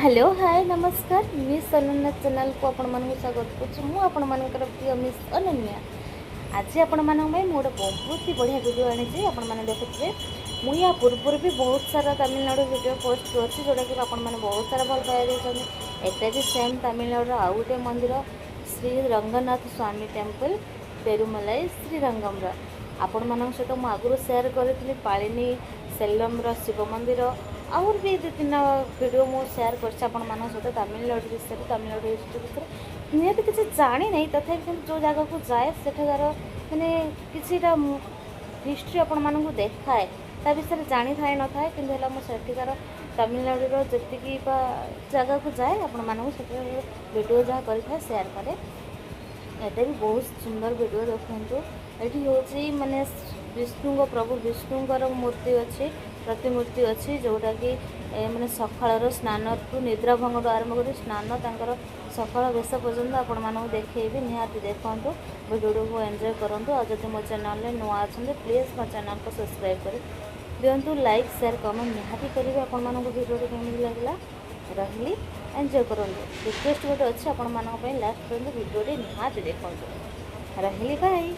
Hello hi नमस्कार miss Ananya channel को आपण मानक स्वागत करूँ आपण मानकर प्रिय मिस अनन्या। आज आपण मानक गोटे बहुत ही बढ़िया वीडियो आनी आपण मैंने देखुए। मुझे या पूर्व भी बहुत सारा तमिलनाडु वीडियो पोस्ट कर जोटा कि आपण मैंने बहुत सारा भल पाया एटा भी सेम तमिलनाडु आउ गोटे मंदिर श्री रंगनाथ स्वामी टेम्पल पेरुमलाई श्रीरंगम आपण मान सहित मुझे आगुरी सेयार करी पालिनी सेलम शिव मंदिर आउर भी दु तीन वीडियो मु सेयार कर सहित तमिलनाडु विषय तमिलनाडु हिस्ट्री विषय निहत किसी जानी नहीं तथा जो जगह को जाए सेठार मैंने किसीटा हिस्ट्री आपण मानक देखाए ता विषय जानी थाए न थाए कि सेठिकार तमिलनाडु जी जगह को जाए आपण मानक वीडियो जहाँ करें सेयार करे। एटा भी बहुत सुंदर वीडियो देखु। ये हूँ माने विष्णु प्रभु विष्णुंर मूर्ति अच्छी प्रतिमूर्ति अच्छी जोटा कि माने सकाल स्नान टू निद्रा भंग आरंभ कर स्नान तर सकाल बेस पर्यटन आपण मानक देखी निहाती देखूँ वीडियो को एंजॉय करूँ। और जब मो चैनल नुआ अच्छा प्लीज मो चैनल को सब्सक्राइब कर दिंतु लाइक शेयर कमेंट निहाती करेंगे आपण मानक वीडियो केमी लगला रही एंजॉय करूँ। रिक्वेस्ट गोटे अच्छी आपण मानक लास्ट पर्यटन वीडियो निहाती देखूँ रही बाय।